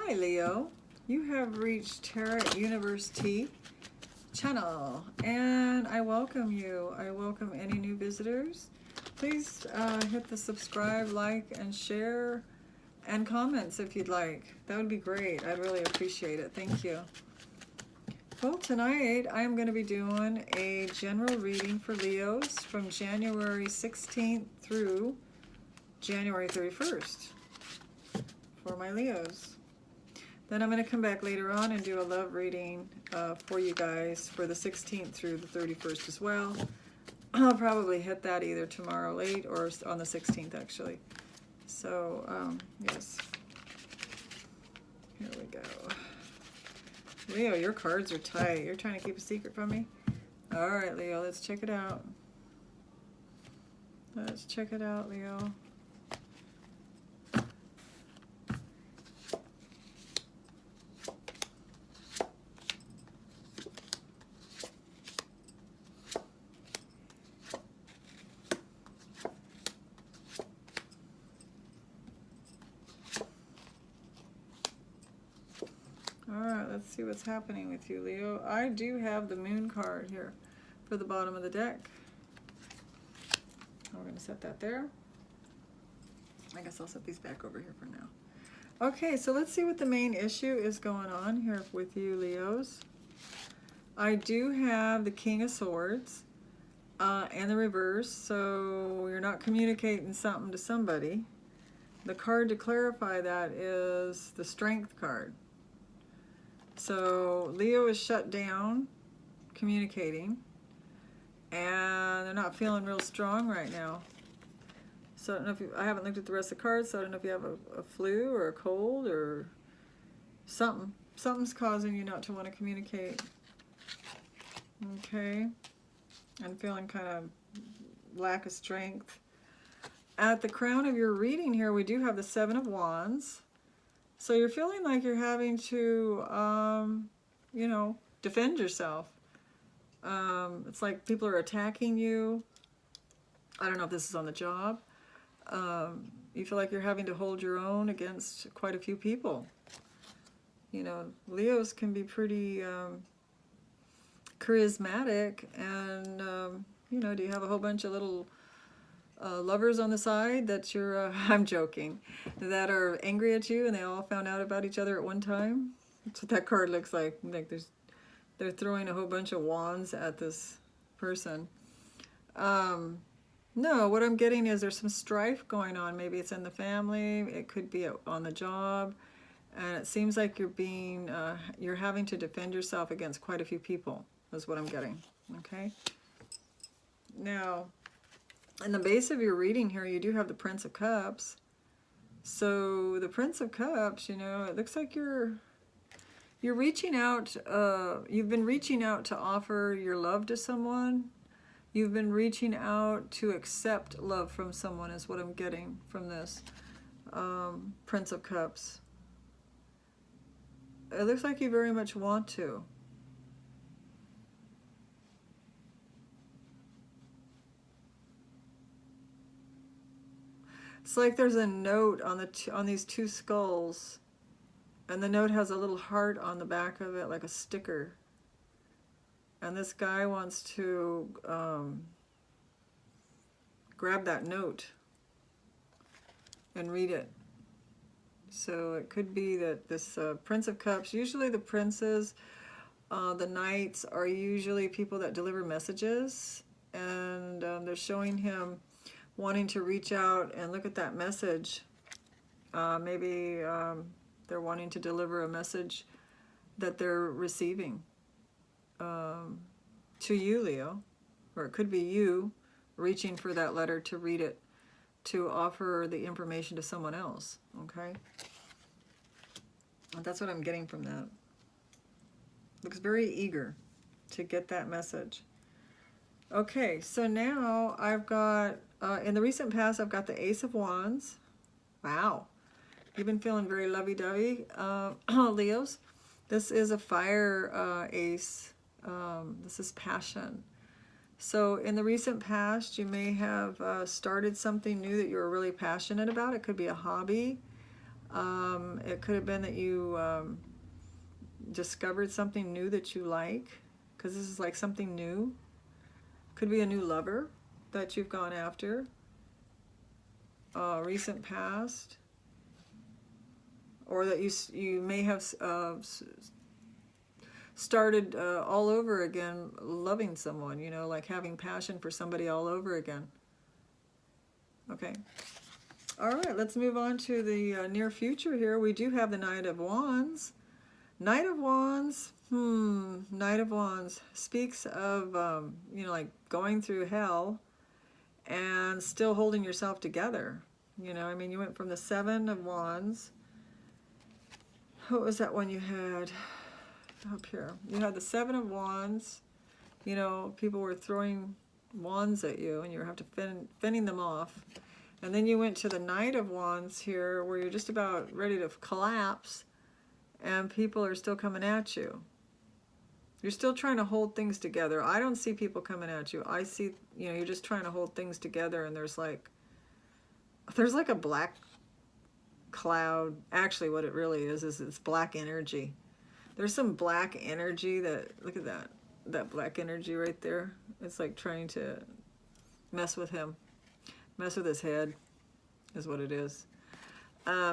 Hi Leo, you have reached Terra Universe T channel and I welcome you. I welcome any new visitors. Please hit the subscribe, like, and share and comments if you'd like. That would be great. I'd really appreciate it. Thank you. Well, tonight I'm going to be doing a general reading for Leos from January 16th through January 31st for my Leos. Then I'm going to come back later on and do a love reading for you guys for the 16th through the 31st as well. I'll probably hit that either tomorrow late or on the 16th actually. So, yes. Here we go. Leo, your cards are tight. You're trying to keep a secret from me? All right, Leo, let's check it out. Let's check it out, Leo. Alright, let's see what's happening with you, Leo. I do have the Moon card here for the bottom of the deck. We're going to set that there. I guess I'll set these back over here for now. Okay, so let's see what the main issue is going on here with you, Leos. I do have the King of Swords and the reverse, so you're not communicating something to somebody. The card to clarify that is the Strength card. So Leo is shut down communicating and they're not feeling real strong right now. So I don't know if I haven't looked at the rest of the cards, so I don't know if you have a flu or a cold or something. Something's causing you not to want to communicate. Okay. And feeling kind of lack of strength. At the crown of your reading here, we do have the Seven of Wands. So you're feeling like you're having to, you know, defend yourself. It's like people are attacking you. I don't know if this is on the job. You feel like you're having to hold your own against quite a few people. You know, Leos can be pretty charismatic and, you know, do you have a whole bunch of little lovers on the side that you're, I'm joking, that are angry at you and they all found out about each other at one time? That's what that card looks like. Like they're throwing a whole bunch of wands at this person. No, what I'm getting is there's some strife going on. Maybe it's in the family, it could be on the job, and it seems like you're being, you're having to defend yourself against quite a few people, is what I'm getting, okay? Now, in the base of your reading here, you do have the Prince of Cups. So the Prince of Cups, you know, it looks like you're reaching out, you've been reaching out to offer your love to someone. You've been reaching out to accept love from someone is what I'm getting from this Prince of Cups. It looks like you very much want to. It's like there's a note on these two skulls, and the note has a little heart on the back of it, like a sticker. And this guy wants to grab that note and read it. So it could be that this Prince of Cups, usually the princes, the knights are usually people that deliver messages, and they're showing him wanting to reach out and look at that message. Maybe they're wanting to deliver a message that they're receiving to you, Leo. Or it could be you reaching for that letter to read it, to offer the information to someone else, okay? And that's what I'm getting from that. Looks very eager to get that message. Okay, so now I've got, in the recent past, I've got the Ace of Wands. Wow. You've been feeling very lovey-dovey, Leos. This is a fire ace. This is passion. So in the recent past, you may have started something new that you were really passionate about. It could be a hobby. It could have been that you discovered something new that you like, because this is like something new. Could be a new lover that you've gone after, recent past, or that you may have started all over again loving someone, you know, like having passion for somebody all over again. Okay. All right, let's move on to the near future here. We do have the Knight of Wands. Knight of Wands, Knight of Wands speaks of, you know, like going through hell and still holding yourself together. You know, I mean, you went from the Seven of Wands. What was that one you had up here? You had the Seven of Wands. You know, people were throwing wands at you and you have to fending them off. And then you went to the Knight of Wands here, where you're just about ready to collapse and people are still coming at you. You're still trying to hold things together. I don't see people coming at you. I see, you know, you're just trying to hold things together, and there's like a black cloud. Actually, what it really is it's black energy. There's some black energy that, look at that black energy right there. It's like trying to mess with him. Mess with his head is what it is.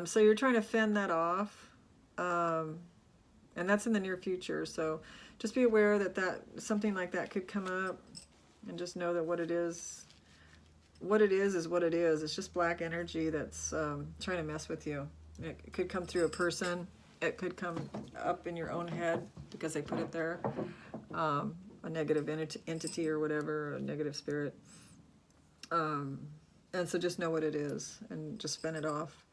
So you're trying to fend that off. And that's in the near future. So just be aware that something like that could come up, and just know that what it is what it is. It's just black energy that's trying to mess with you. It could come through a person. It could come up in your own head because they put it there. A negative entity or whatever, a negative spirit. And so just know what it is and just fend it off.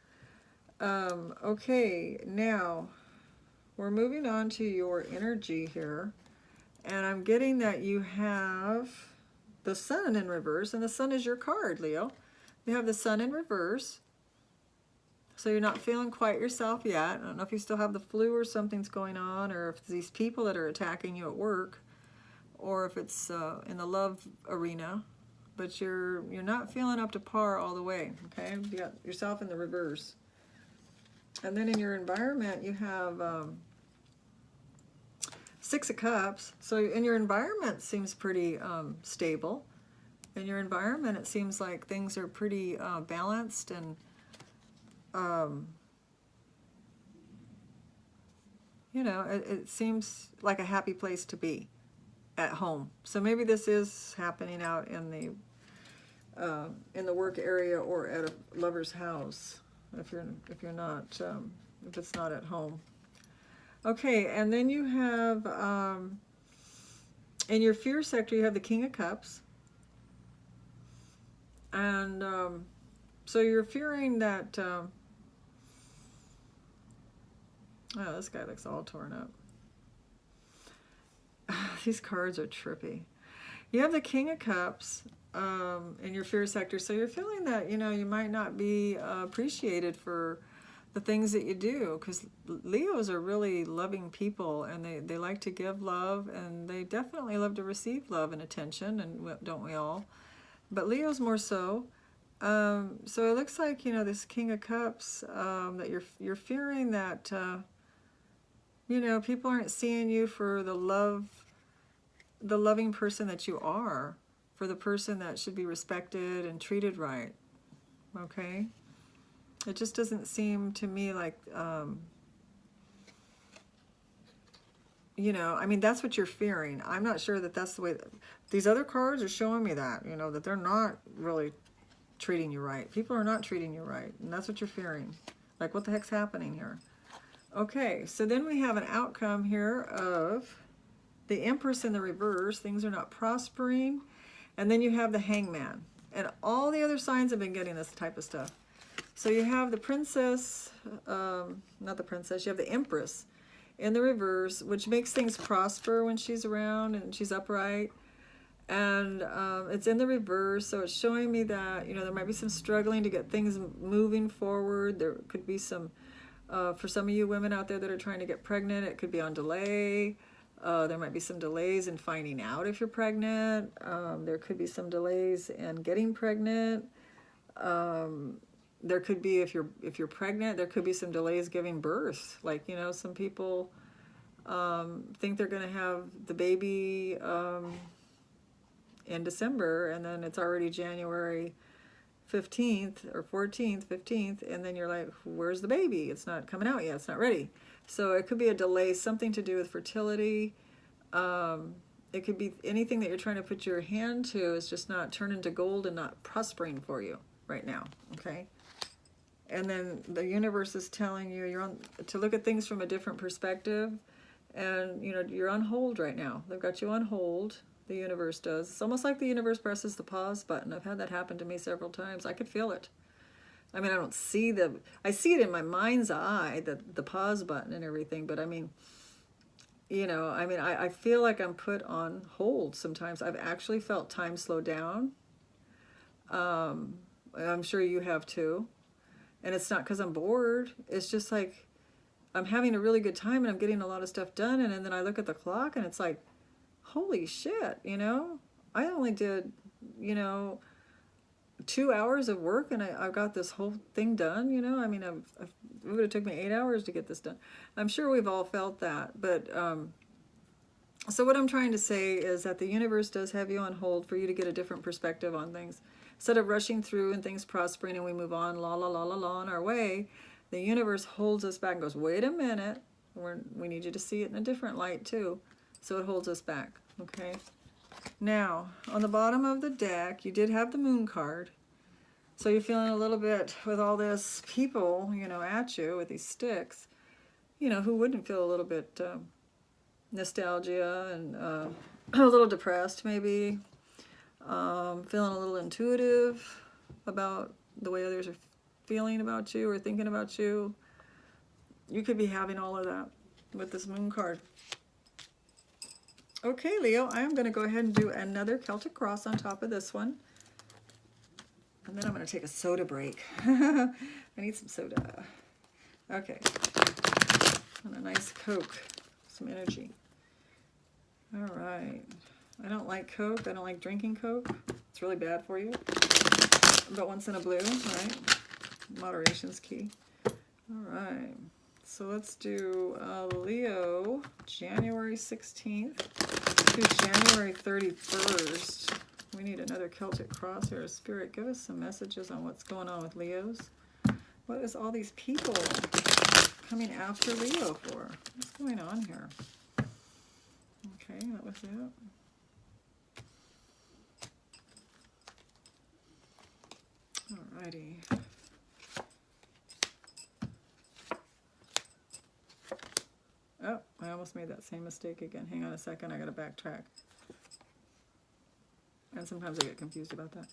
Okay, now we're moving on to your energy here. And I'm getting that you have the Sun in reverse, and the Sun is your card, Leo. You have the Sun in reverse. So you're not feeling quite yourself yet. I don't know if you still have the flu or something's going on, or if these people that are attacking you at work, or if it's in the love arena. But you're not feeling up to par all the way, okay? You got yourself in the reverse. And then in your environment, you have Six of Cups. So in your environment seems pretty stable. In your environment, it seems like things are pretty balanced, and you know, it seems like a happy place to be at home. So maybe this is happening out in the work area or at a lover's house, if it's not at home. Okay, and then you have in your fear sector, you have the King of Cups, and so you're fearing that. Oh, this guy looks all torn up. These cards are trippy. You have the King of Cups in your fear sector, so you're feeling that, you know, you might not be appreciated for the things that you do, because Leos are really loving people, and they like to give love, and they definitely love to receive love and attention, and don't we all? But Leos more so. So it looks like, you know, this King of Cups, that you're fearing that you know, people aren't seeing you for the loving person that you are, for the person that should be respected and treated right. Okay? It just doesn't seem to me like, you know, I mean, that's what you're fearing. I'm not sure that that's the way. These other cards are showing me that, you know, that they're not really treating you right. People are not treating you right, and that's what you're fearing. Like, what the heck's happening here? Okay, so then we have an outcome here of the Empress in the reverse. Things are not prospering. And then you have the Hangman. And all the other signs have been getting this type of stuff. So you have the Princess, not the Princess, you have the Empress in the reverse, which makes things prosper when she's around and she's upright. And it's in the reverse, so it's showing me that, you know, there might be some struggling to get things moving forward. There could be some, for some of you women out there that are trying to get pregnant, it could be on delay. There might be some delays in finding out if you're pregnant. There could be some delays in getting pregnant. there could be, if you're pregnant, there could be some delays giving birth. Like, you know, some people think they're going to have the baby in December, and then it's already January 15th or 14th, 15th, and then you're like, where's the baby? It's not coming out yet. It's not ready. So it could be a delay, something to do with fertility. It could be anything that you're trying to put your hand to is just not turning to gold and not prospering for you right now, okay? And then the universe is telling you to look at things from a different perspective, and you know, you're on hold right now. They've got you on hold. The universe does. It's almost like the universe presses the pause button. I've had that happen to me several times. I could feel it. I mean, I see it in my mind's eye, the pause button and everything, but I mean, you know, I mean, I feel like I'm put on hold sometimes. I've actually felt time slow down. I'm sure you have too. And it's not because I'm bored. It's just like I'm having a really good time and I'm getting a lot of stuff done. And then I look at the clock and it's like, holy shit, you know, I only did, you know, 2 hours of work and I've got this whole thing done, you know. I mean, it would have took me 8 hours to get this done. I'm sure we've all felt that. But so what I'm trying to say is that the universe does have you on hold for you to get a different perspective on things. Instead of rushing through and things prospering and we move on, la la la la la on our way, the universe holds us back and goes, wait a minute, we need you to see it in a different light too. So it holds us back, okay? Now, on the bottom of the deck, you did have the moon card. So you're feeling a little bit with all this people, you know, at you with these sticks, you know, who wouldn't feel a little bit nostalgia and a little depressed maybe, feeling a little intuitive about the way others are feeling about you or thinking about you. You could be having all of that with this moon card. Okay, Leo, I am going to go ahead and do another Celtic cross on top of this one. And then I'm going to take a soda break. I need some soda. Okay. And a nice Coke. Some energy. All right. I don't like Coke. I don't like drinking Coke. It's really bad for you. But once in a blue, right? Moderation's key. All right. So let's do Leo, January 16th to January 31st. We need another Celtic cross here. Spirit, give us some messages on what's going on with Leos. What is all these people coming after Leo for? What's going on here? Okay, that was it. Alrighty. Oh, I almost made that same mistake again. Hang on a second, I gotta backtrack. And sometimes I get confused about that.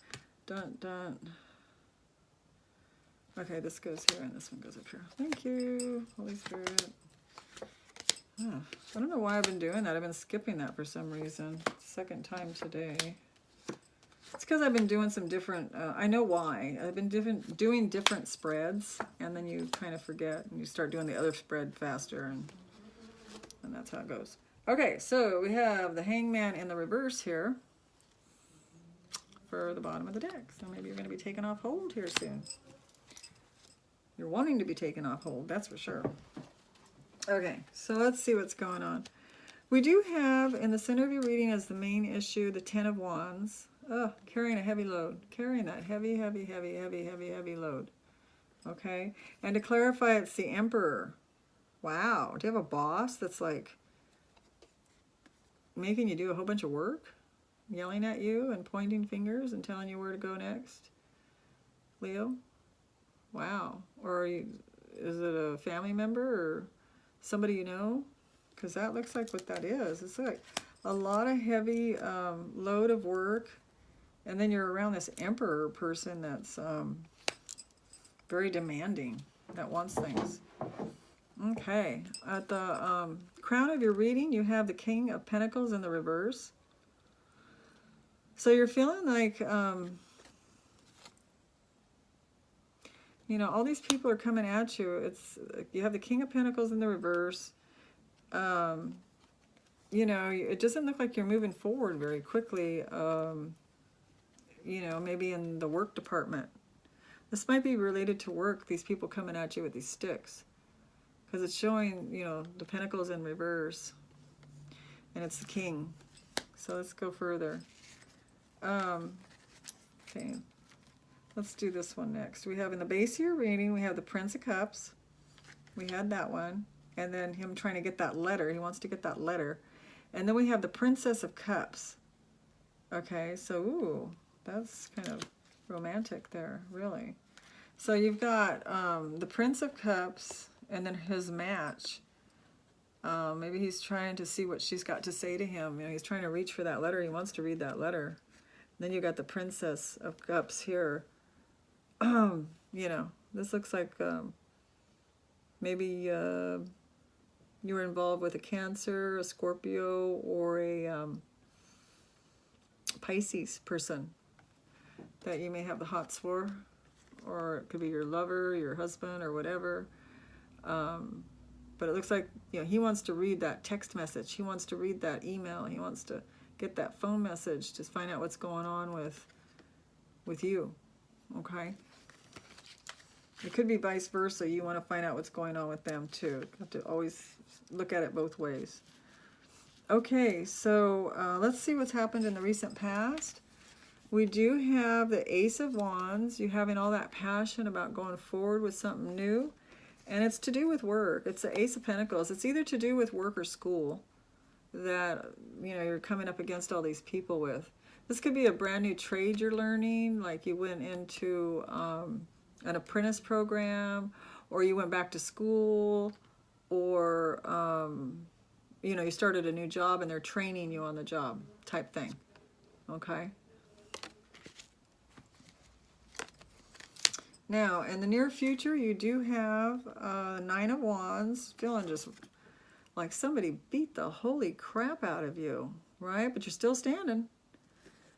Dun, dun. Okay, this goes here and this one goes up here. Thank you, Holy Spirit. Oh, I don't know why I've been doing that. I've been skipping that for some reason. Second time today. It's because I've been doing some different, I know why. I've been doing different spreads, and then you kind of forget, and you start doing the other spread faster, and that's how it goes. Okay, so we have the Hangman in the reverse here for the bottom of the deck. So maybe you're going to be taken off hold here soon. You're wanting to be taken off hold, that's for sure. Okay, so let's see what's going on. We do have, in the center of your reading as the main issue, the Ten of Wands. Oh, carrying a heavy load. Carrying that heavy, heavy, heavy, heavy, heavy, heavy load. Okay? And to clarify, it's the Emperor. Wow. Do you have a boss that's like making you do a whole bunch of work? Yelling at you and pointing fingers and telling you where to go next? Leo? Wow. Or is it a family member or somebody you know? Because that looks like what that is. It's like a lot of heavy load of work. And then you're around this Emperor person that's very demanding, that wants things. Okay. At the crown of your reading, you have the King of Pentacles in the reverse. So you're feeling like, you know, all these people are coming at you. It's you have the King of Pentacles in the reverse. You know, it doesn't look like you're moving forward very quickly. You know, maybe in the work department. This might be related to work, these people coming at you with these sticks. Because it's showing, you know, the pentacles in reverse. And it's the king. So let's go further. Okay. Let's do this one next. We have in the base of your reading, we have the Prince of Cups. We had that one. And then him trying to get that letter. He wants to get that letter. And then we have the Princess of Cups. Okay, so, ooh, that's kind of romantic there, really. So you've got the Prince of Cups and then his match. Maybe he's trying to see what she's got to say to him. You know, he's trying to reach for that letter. He wants to read that letter. Then you got the Princess of Cups here. You know, this looks like maybe you were involved with a Cancer, a Scorpio, or a Pisces person that you may have the hots for, or it could be your lover, your husband, or whatever. But it looks like, you know, he wants to read that text message. He wants to read that email. He wants to get that phone message to find out what's going on with you. Okay? It could be vice versa. You want to find out what's going on with them too. You have to always look at it both ways. Okay, so let's see what's happened in the recent past. We do have the Ace of Wands. You having all that passion about going forward with something new. And it's to do with work. It's the Ace of Pentacles. It's either to do with work or school that, you know, you're coming up against all these people with. This could be a brand new trade you're learning, like you went into an apprentice program, or you went back to school, or, you know, you started a new job and they're training you on the job type thing. Okay? Now, in the near future, you do have Nine of Wands, feeling just like somebody beat the holy crap out of you, right? But you're still standing.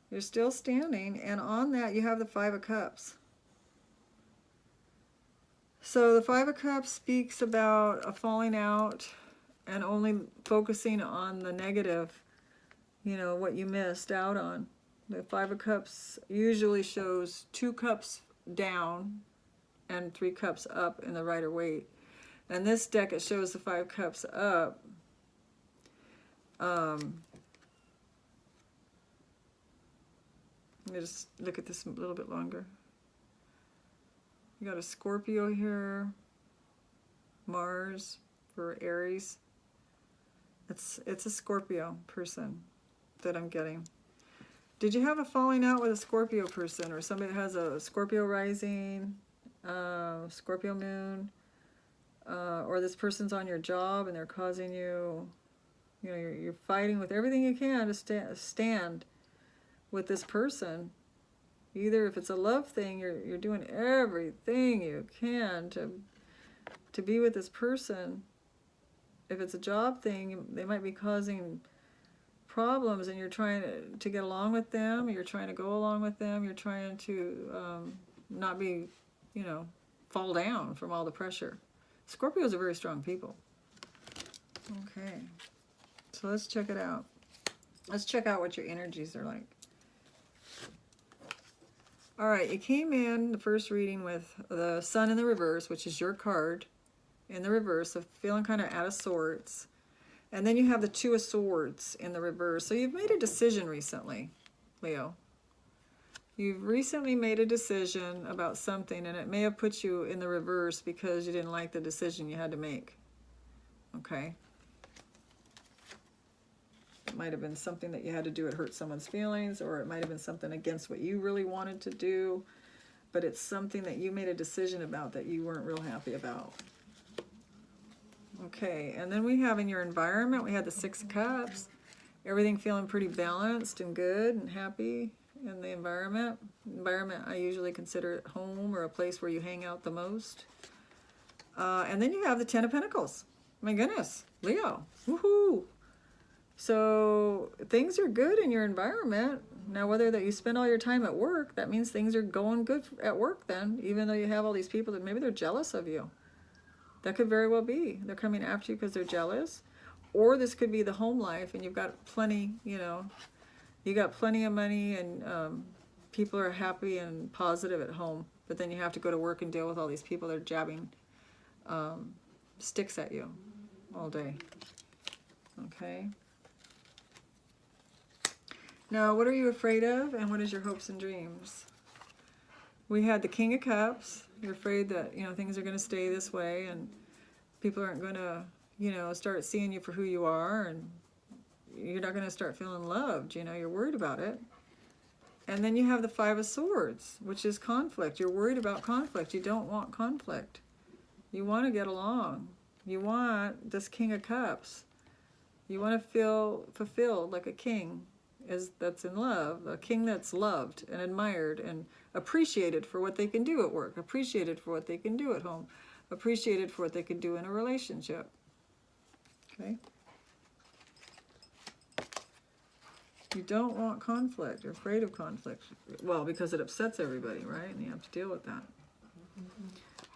You're still standing, and on that you have the Five of Cups. So the Five of Cups speaks about a falling out and only focusing on the negative, you know, what you missed out on. The Five of Cups usually shows 2 cups down and 3 cups up in the Rider-Waite. And this deck, it shows the 5 cups up. Let me just look at this a little bit longer. You got a Scorpio here, Mars for Aries. It's a Scorpio person that I'm getting. Did you have a falling out with a Scorpio person, or somebody that has a Scorpio rising, Scorpio moon, or this person's on your job and they're causing you, you know, you're fighting with everything you can to stand with this person. Either if it's a love thing, you're doing everything you can to be with this person. If it's a job thing, they might be causing problems, and you're trying to get along with them, you're trying to go along with them, you're trying to not be, you know, fall down from all the pressure. Scorpios are very strong people. Okay, so let's check it out. Let's check out what your energies are like. All right, you came in the first reading with the Sun in the reverse, which is your card in the reverse, so feeling kind of out of sorts. And then you have the Two of Swords in the reverse. So you've made a decision recently, Leo. You've recently made a decision about something, and it may have put you in the reverse because you didn't like the decision you had to make. Okay? It might have been something that you had to do, it hurt someone's feelings, or it might have been something against what you really wanted to do, but it's something that you made a decision about that you weren't real happy about. Okay, and then we have in your environment, we had the Six of Cups. Everything feeling pretty balanced and good and happy in the environment. Environment, I usually consider it home or a place where you hang out the most. And then you have the Ten of Pentacles. My goodness, Leo, woohoo! So things are good in your environment. Now, whether that you spend all your time at work, that means things are going good at work then, even though you have all these people that maybe they're jealous of you. That could very well be. They're coming after you because they're jealous. Or this could be the home life, and you've got plenty, you know, you got plenty of money, and people are happy and positive at home. but then you have to go to work and deal with all these people that are jabbing sticks at you all day. Okay. Now, what are you afraid of, and what is your hopes and dreams? We had the King of Cups. You're afraid that, you know, things are going to stay this way, and people aren't going to, you know, start seeing you for who you are, and you're not going to start feeling loved. You know, you're worried about it. And then you have the Five of Swords, which is conflict. You're worried about conflict. You don't want conflict. You want to get along. You want this King of Cups. You want to feel fulfilled like a king that's in love, a king that's loved and admired and appreciated for what they can do at work, appreciated for what they can do at home, appreciated for what they can do in a relationship. Okay? You don't want conflict. You're afraid of conflict. Well, because it upsets everybody, right? And you have to deal with that.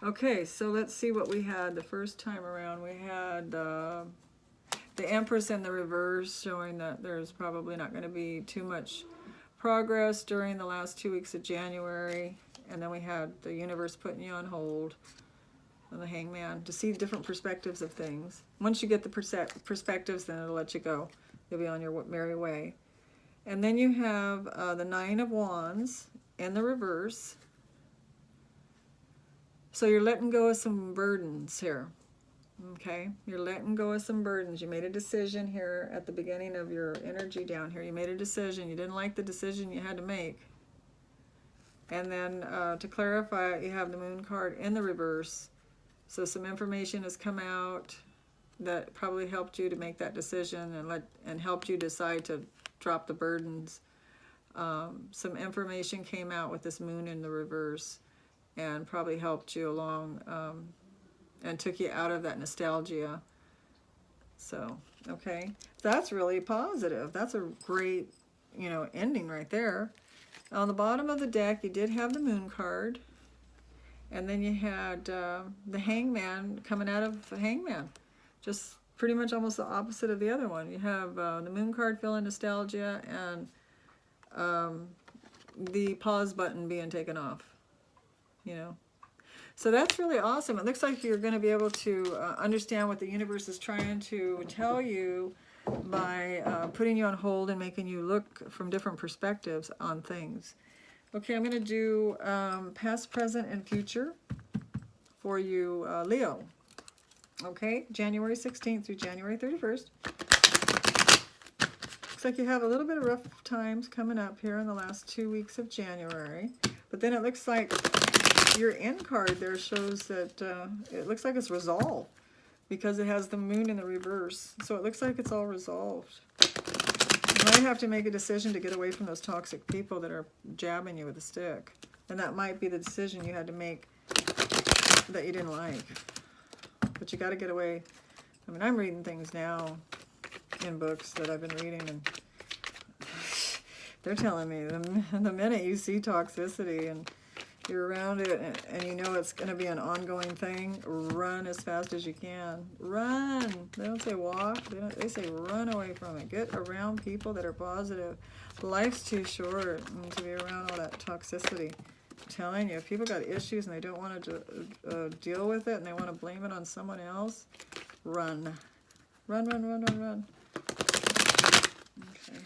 Okay, so let's see what we had the first time around. We had the Empress in the reverse, showing that there's probably not going to be too much progress during the last 2 weeks of January. And then we had the universe putting you on hold, and the Hangman, to see different perspectives of things. Once you get the perspectives, then it'll let you go. You'll be on your merry way. And then you have the Nine of Wands in the reverse. So you're letting go of some burdens here. Okay? You're letting go of some burdens. You made a decision here at the beginning of your energy down here. You made a decision. You didn't like the decision you had to make. And then to clarify, you have the Moon card in the reverse. So some information has come out that probably helped you to make that decision and helped you decide to drop the burdens. Some information came out with this Moon in the reverse and probably helped you along and took you out of that nostalgia. So, okay. That's really positive. That's a great, you know, ending right there. On the bottom of the deck, you did have the Moon card. And then you had the Hangman coming out of the Hangman. Just pretty much almost the opposite of the other one. You have the Moon card feeling nostalgia and the pause button being taken off. You know. So that's really awesome. It looks like you're going to be able to understand what the universe is trying to tell you by putting you on hold and making you look from different perspectives on things. Okay, I'm going to do past, present, and future for you, Leo. Okay, January 16th through January 31st. Looks like you have a little bit of rough times coming up here in the last 2 weeks of January. But then it looks like your end card there shows that it looks like it's resolved because it has the Moon in the reverse. So it looks like it's all resolved. You might have to make a decision to get away from those toxic people that are jabbing you with a stick. And that might be the decision you had to make that you didn't like. But you got to get away. I mean, I'm reading things now in books that I've been reading, and they're telling me the minute you see toxicity and you're around it and you know it's going to be an ongoing thing, run as fast as you can. Run. They don't say walk. They say run away from it. Get around people that are positive. Life's too short to be around all that toxicity. I'm telling you, if people got issues and they don't want to deal with it and they want to blame it on someone else, run. Run, run, run, run, run. Okay.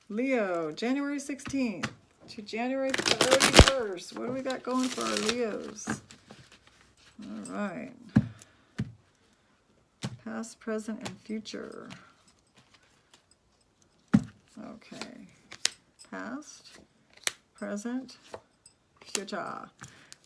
Leo, January 16th to January 31st. What do we got going for our Leos? All right. Past, present, and future. Okay. Past, present, future.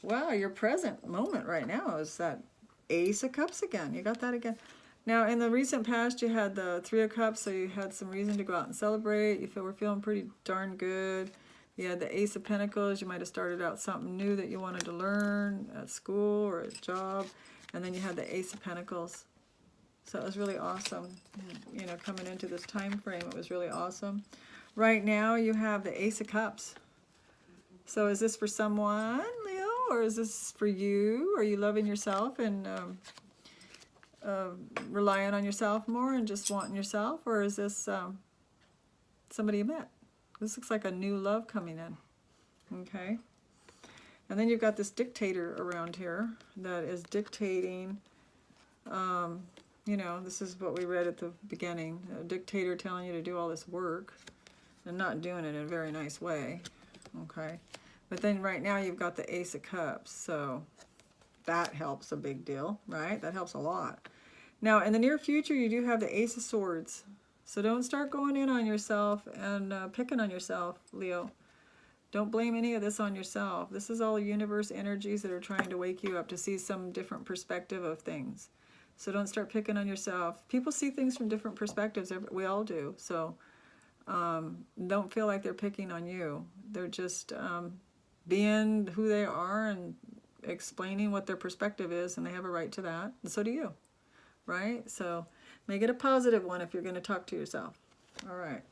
Wow, your present moment right now is that Ace of Cups again. You got that again. Now, in the recent past, you had the Three of Cups, so you had some reason to go out and celebrate. You were feeling pretty darn good. You had the Ace of Pentacles. You might have started out something new that you wanted to learn at school or at job. And then you had the Ace of Pentacles. So it was really awesome. You know, coming into this time frame, it was really awesome. Right now, you have the Ace of Cups. So is this for someone, Leo, or is this for you? Are you loving yourself and relying on yourself more and just wanting yourself, or is this somebody you met? This looks like a new love coming in. Okay. And then you've got this dictator around here that is dictating, you know, this is what we read at the beginning. A dictator telling you to do all this work and not doing it in a very nice way. Okay. But then right now you've got the Ace of Cups. So that helps a big deal, right? That helps a lot. Now, in the near future, you do have the Ace of Swords. So don't start going in on yourself and picking on yourself, Leo. Don't blame any of this on yourself. This is all universe energies that are trying to wake you up to see some different perspective of things. So don't start picking on yourself. People see things from different perspectives. We all do. So don't feel like they're picking on you. They're just being who they are and explaining what their perspective is, and they have a right to that. And so do you, right? So make it a positive one if you're going to talk to yourself. All right.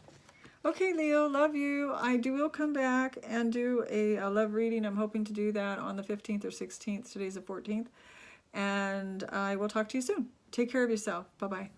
Okay, Leo, love you. I will come back and do a love reading. I'm hoping to do that on the 15th or 16th. Today's the 14th. And I will talk to you soon. Take care of yourself. Bye-bye.